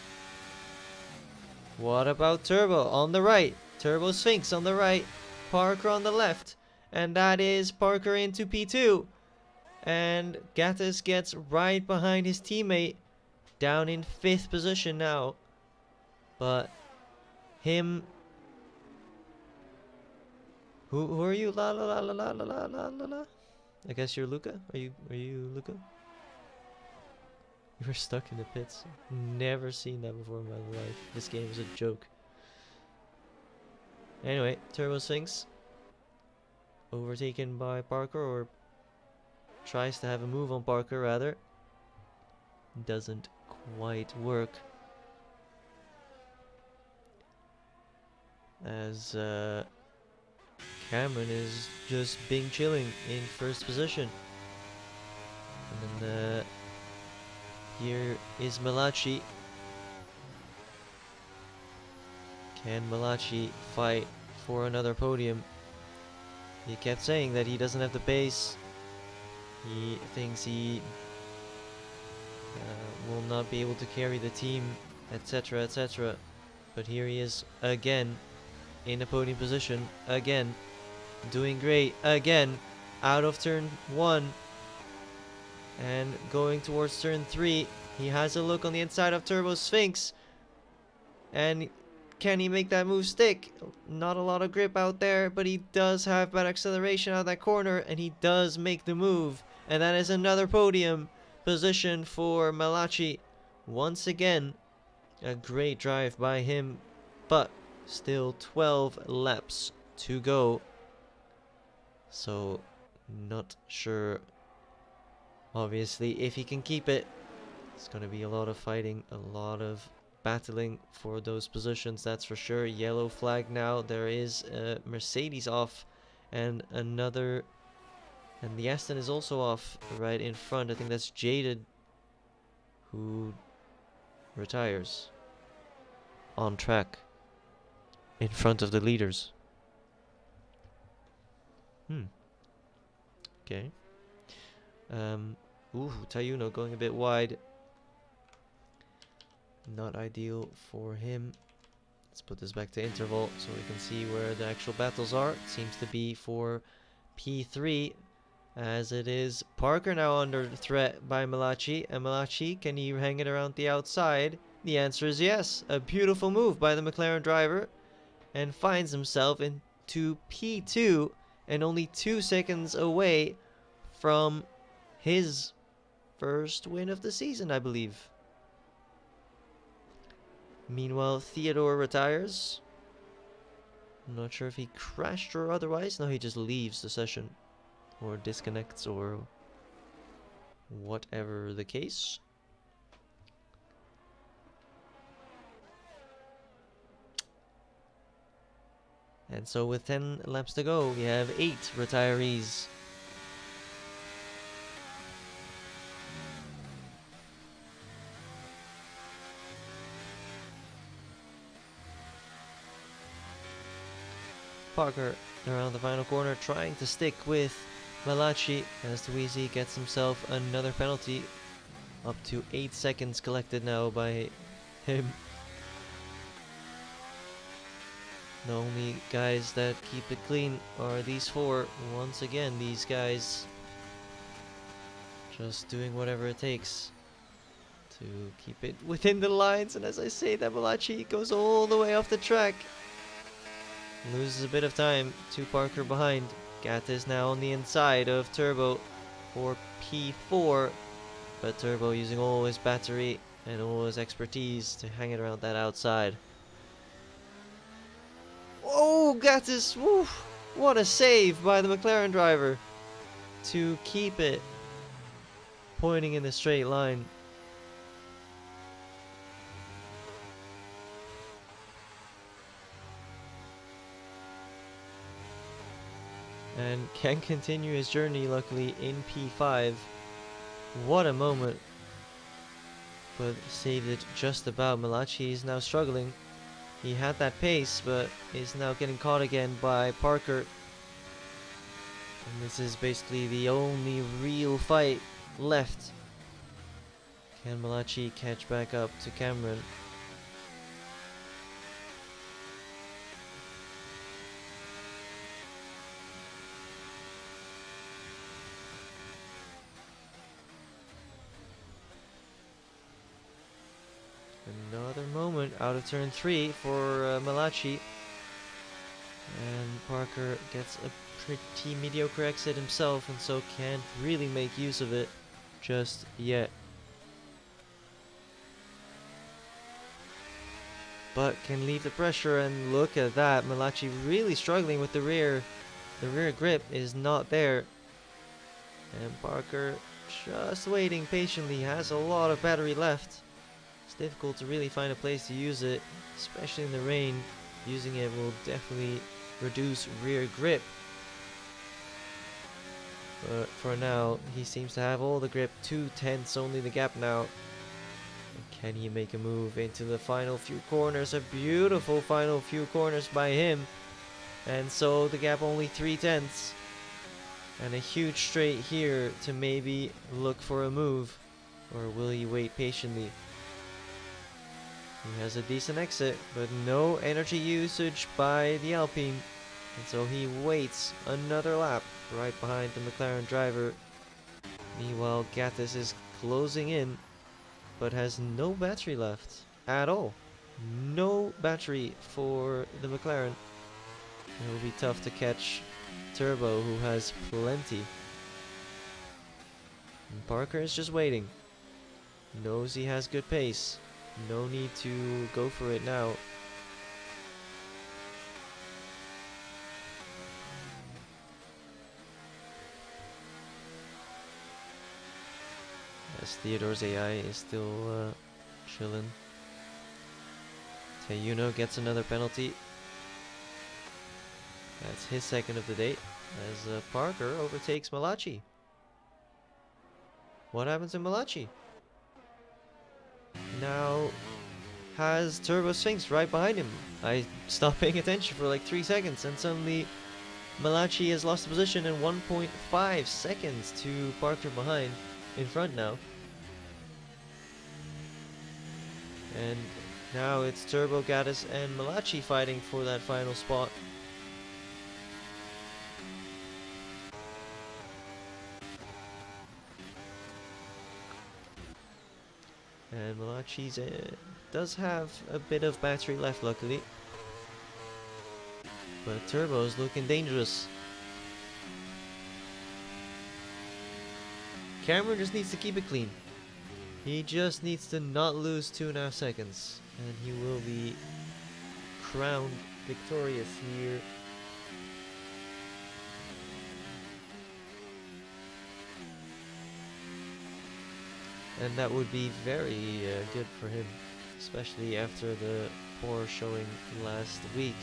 What about Turbo on the right? Turbo Sphinx on the right. Parker on the left. And that is Parker into P2. And Gaddis gets right behind his teammate. Down in 5th position now. But him... Who are you? La la la la la la la la la. I guess you're Luca? Are you Luca? You were stuck in the pits. Never seen that before in my life. This game is a joke. Anyway, Turbo Sphinx overtaken by Parker, or tries to have a move on Parker rather. Doesn't quite work. As Cameron is just being chilling in 1st position. And then here is Malachi. Can Malachi fight for another podium? He kept saying that he doesn't have the pace. He thinks he will not be able to carry the team, etc, etc. But here he is again in a podium position, again doing great, again out of turn 1 and going towards turn 3. He has a look on the inside of Turbo Sphinx and can he make that move stick? Not a lot of grip out there, but he does have bad acceleration out of that corner, and he does make the move. And that is another podium position for Malachi. Once again, a great drive by him, but still 12 laps to go. So, not sure, obviously, if he can keep it. It's going to be a lot of fighting, a lot of battling for those positions, that's for sure. Yellow flag now. There is a Mercedes off and another, and the Aston is also off right in front. I think that's Jaded who retires on track in front of the leaders. Okay. Ooh, Tayuno going a bit wide. Not ideal for him. Let's put this back to interval so we can see where the actual battles are. It seems to be for P3, as it is Parker now under threat by Malachi. And Malachi, can he hang it around the outside? The answer is yes. A beautiful move by the McLaren driver, and finds himself into P2 and only 2 seconds away from his first win of the season, I believe. Meanwhile, Theodore retires. I'm not sure if he crashed or otherwise. No, he just leaves the session or disconnects or whatever the case. And so with 10 laps to go, we have 8 retirees. Parker around the final corner trying to stick with Malachi as Tuisi gets himself another penalty. Up to 8 seconds collected now by him. The only guys that keep it clean are these 4. Once again, these guys just doing whatever it takes to keep it within the lines. And as I say that, Malachi goes all the way off the track. Loses a bit of time to Parker behind. Gat is now on the inside of Turbo for P4. But Turbo using all his battery and all his expertise to hang it around that outside. Oh, Gattis! Woo! What a save by the McLaren driver to keep it pointing in the straight line. And can continue his journey, luckily, in P5. What a moment. But saved it just about. Malachi is now struggling. He had that pace, but is now getting caught again by Parker. And this is basically the only real fight left. Can Malachi catch back up to Cameron? Another moment out of turn 3 for Malachi. And Parker gets a pretty mediocre exit himself, and so can't really make use of it just yet. But can leave the pressure, and look at that. Malachi really struggling with the rear. The rear grip is not there. And Parker just waiting patiently. Has a lot of battery left. It's difficult to really find a place to use it, especially in the rain. Using it will definitely reduce rear grip. But for now, he seems to have all the grip. 2/10 only the gap now. Can he make a move into the final few corners? A beautiful final few corners by him. And so the gap only 3/10. And a huge straight here to maybe look for a move. Or will he wait patiently? He has a decent exit, but no energy usage by the Alpine. And so he waits another lap right behind the McLaren driver. Meanwhile, Gattis is closing in, but has no battery left at all. No battery for the McLaren. It will be tough to catch Turbo, who has plenty. And Parker is just waiting. Knows he has good pace. No need to go for it now. As Theodore's AI is still chilling. Teyuno gets another penalty. That's his second of the day. As Parker overtakes Malachi. What happened to Malachi? Now has Turbo Sphinx right behind him. I stopped paying attention for like 3 seconds and suddenly Malachi has lost the position in 1.5 seconds to Parker behind. In front now. And now it's Turbo, Gaddis and Malachi fighting for that final spot. And Malachi's does have a bit of battery left, luckily. But Turbo's looking dangerous. Cameron just needs to keep it clean. He just needs to not lose 2.5 seconds. And he will be crowned victorious here. And that would be very good for him, especially after the poor showing last week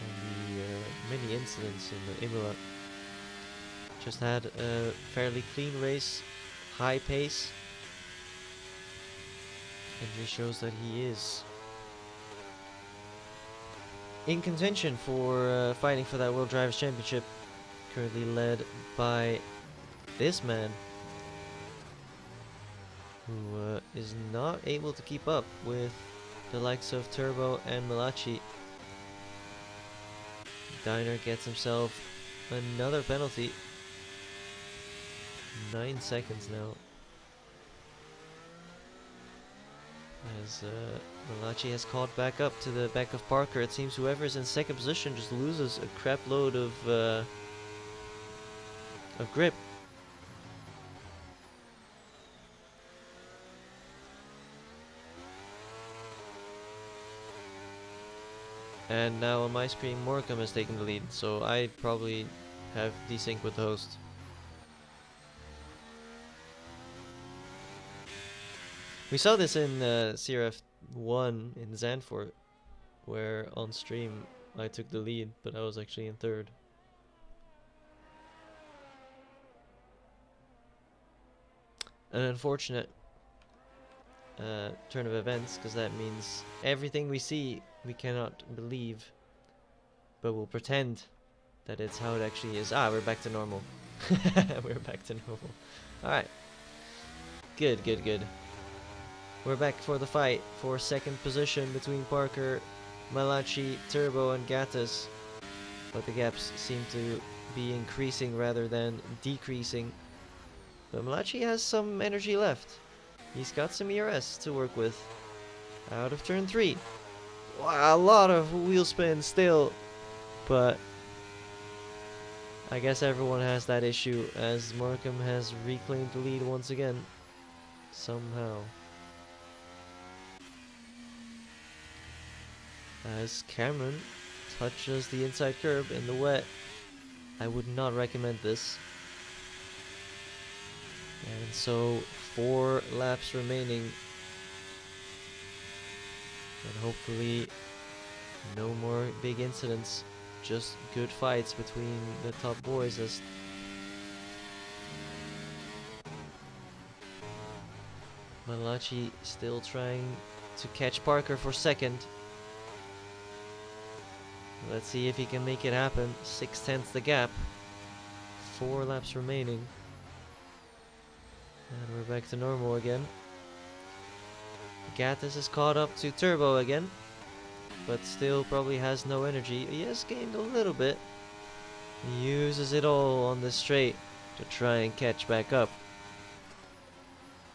and the many incidents in the Imola. Just had a fairly clean race, high pace, and he shows that he is in contention for fighting for that World Drivers' Championship, currently led by this man, who is not able to keep up with the likes of Turbo and Malachi. Diner gets himself another penalty. 9 seconds now. As Malachi has caught back up to the back of Parker. It seems whoever is in second position just loses a crap load of grip. And now on my screen, Morecambe has taken the lead, so I probably have desync with the host. We saw this in CRF2 in Zandvoort, where on stream I took the lead, but I was actually in third. An unfortunate turn of events, because that means everything we see we cannot believe, but we'll pretend that it's how it actually is. Ah, we're back to normal. We're back to normal. Alright. Good, good, good. We're back for the fight for second position between Parker, Malachi, Turbo and Gattis, but the gaps seem to be increasing rather than decreasing. But Malachi has some energy left. He's got some ERS to work with. Out of turn 3. Wow, a lot of wheel spin still, but I guess everyone has that issue as Morecambe has reclaimed the lead once again. Somehow. As Cameron touches the inside curb in the wet. I would not recommend this. And so 4 laps remaining. And hopefully no more big incidents. Just good fights between the top boys as Malachi still trying to catch Parker for second. Let's see if he can make it happen. 6/10 the gap. 4 laps remaining. And we're back to normal again. Gattis is caught up to Turbo again, but still probably has no energy. He has gained a little bit. He uses it all on the straight to try and catch back up.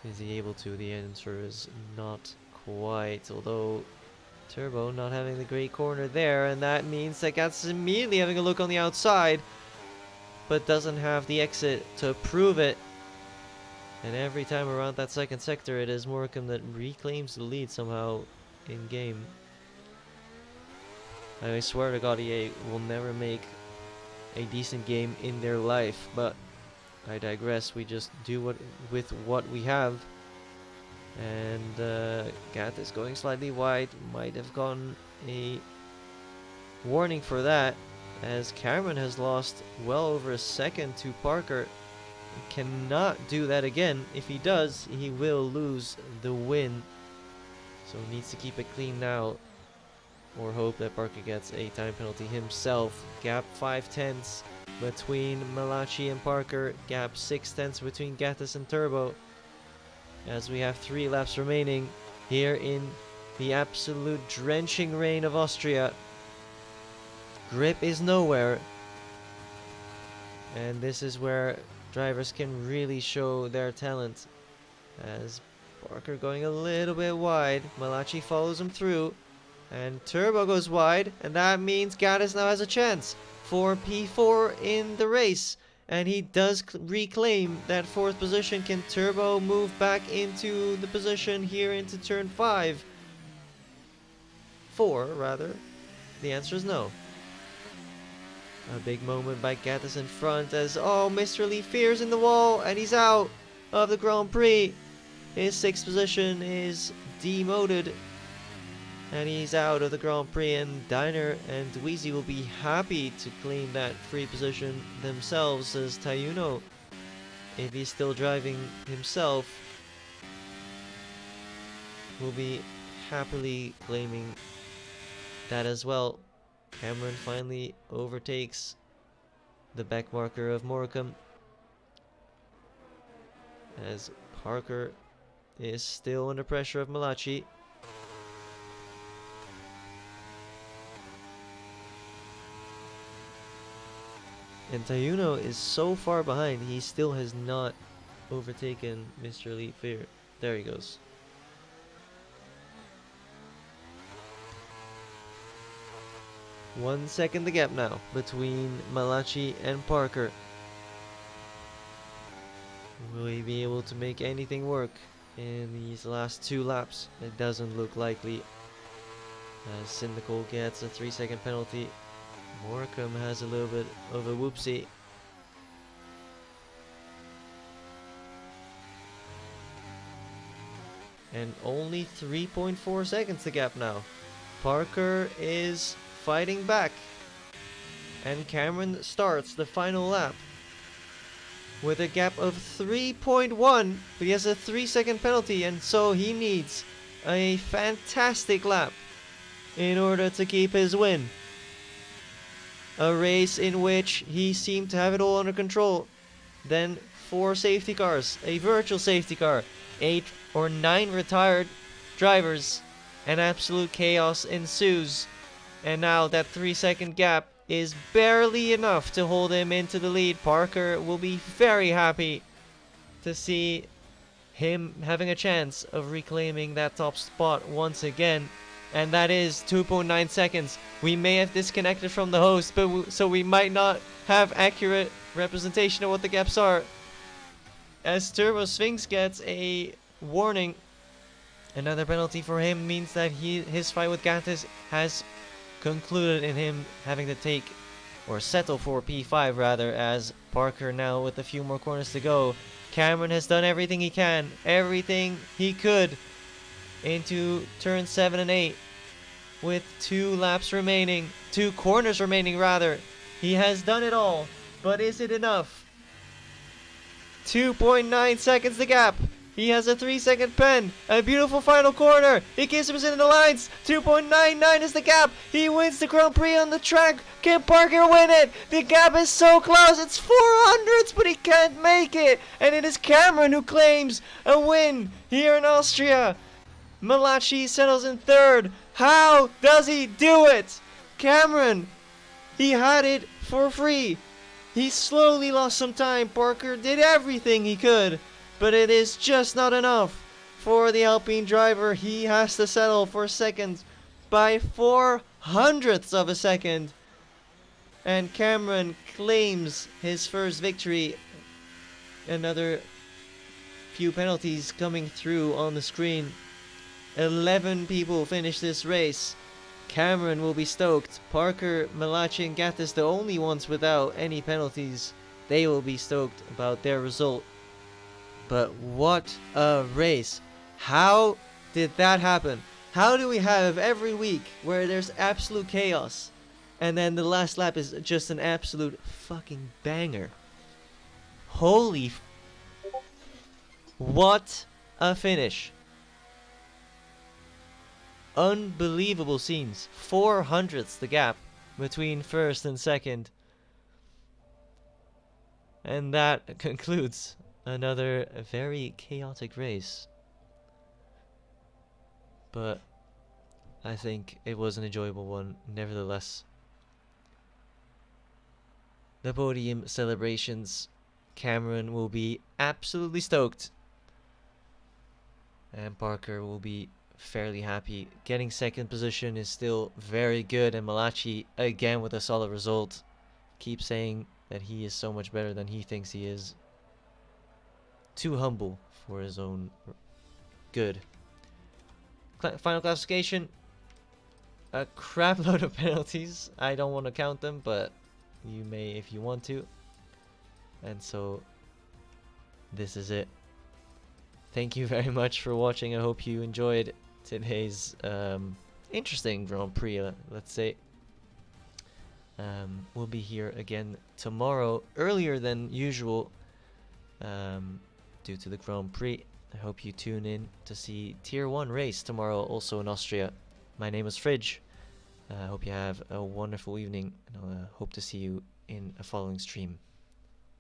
Is he able to? The answer is not quite, although Turbo not having the great corner there, and that means that Gattis is immediately having a look on the outside, but doesn't have the exit to prove it. And every time around that second sector, it is Morecambe that reclaims the lead somehow in game. I swear to God, EA will never make a decent game in their life, but I digress. We just do with what we have. And Gattis going slightly wide, might have gotten a warning for that, as Cameron has lost well over a second to Parker. He cannot do that again. If he does, he will lose the win. So he needs to keep it clean now, or hope that Parker gets a time penalty himself. Gap 5/10 between Malachi and Parker. Gap 6/10 between Gattis and Turbo. As we have 3 laps remaining here in the absolute drenching rain of Austria. Grip is nowhere. And this is where drivers can really show their talent. As Parker going a little bit wide. Malachi follows him through. And Turbo goes wide. And that means Gattis now has a chance for P4 in the race. And he does reclaim that 4th position. Can Turbo move back into the position here into turn 5? 4, rather. The answer is no. A big moment by Gattis in front as, oh, Mr. Lee fears in the wall. And he's out of the Grand Prix. His 6th position is demoted. And he's out of the Grand Prix, and Diner and Dweezy will be happy to claim that free position themselves, as Tayuno, if he's still driving himself, will be happily claiming that as well. Cameron finally overtakes the back marker of Morecambe, as Parker is still under pressure of Malachi. And Tayuno is so far behind, he still has not overtaken Mr. Elite Fear. There he goes. One second the gap now between Malachi and Parker. Will he be able to make anything work in these last 2 laps? It doesn't look likely, as Syndical gets a 3-second penalty. Morecambe has a little bit of a whoopsie. And only 3.4 seconds the gap now. Parker is fighting back. And Cameron starts the final lap with a gap of 3.1, but he has a 3-second penalty, and so he needs a fantastic lap in order to keep his win. A race in which he seemed to have it all under control. Then 4 safety cars, a virtual safety car, 8 or 9 retired drivers, and absolute chaos ensues. And now that 3-second gap is barely enough to hold him into the lead. Parker will be very happy to see him having a chance of reclaiming that top spot once again. And that is 2.9 seconds. We may have disconnected from the host, but so we might not have accurate representation of what the gaps are. As Turbo Sphinx gets a warning, another penalty for him means that his fight with Gattis has concluded in him having to take, or settle for P5 rather, as Parker now with a few more corners to go. Cameron has done everything he can, everything he could, into turn 7 and 8 with 2 laps remaining, 2 corners remaining rather. He has done it all, but is it enough? 2.9 seconds the gap. He has a 3-second pen. A beautiful final corner. He keeps him in the lines. 2.99 is the gap. He wins the Grand Prix on the track. Can Parker win it? The gap is so close. It's 400s, but he can't make it. And it is Cameron who claims a win here in Austria. Malachi settles in 3rd. How does he do it? Cameron, he had it for free. He slowly lost some time. Parker did everything he could, but it is just not enough for the Alpine driver. He has to settle for second by 400ths of a second. And Cameron claims his first victory. Another few penalties coming through on the screen. 11 people finish this race. Cameron will be stoked. Parker, Malachi and Gathis, the only ones without any penalties. They will be stoked about their result. But what a race. How did that happen? How do we have every week where there's absolute chaos and then the last lap is just an absolute fucking banger? Holy what a finish. Unbelievable scenes. 400ths the gap between first and second. And that concludes another very chaotic race. But I think it was an enjoyable one nevertheless. The podium celebrations. Cameron will be absolutely stoked. And Parker will be fairly happy. Getting second position is still very good, and Malachi again with a solid result. Keep saying that he is so much better than he thinks he is. Too humble for his own good. Final classification. A crap load of penalties. I don't want to count them, but you may if you want to. And so this is it. Thank you very much for watching. I hope you enjoyed today's interesting Grand Prix, let's say. We'll be here again tomorrow, earlier than usual, due to the Grand Prix. I hope you tune in to see Tier 1 race tomorrow, also in Austria. My name is Fridge. I hope you have a wonderful evening, and I hope to see you in a following stream.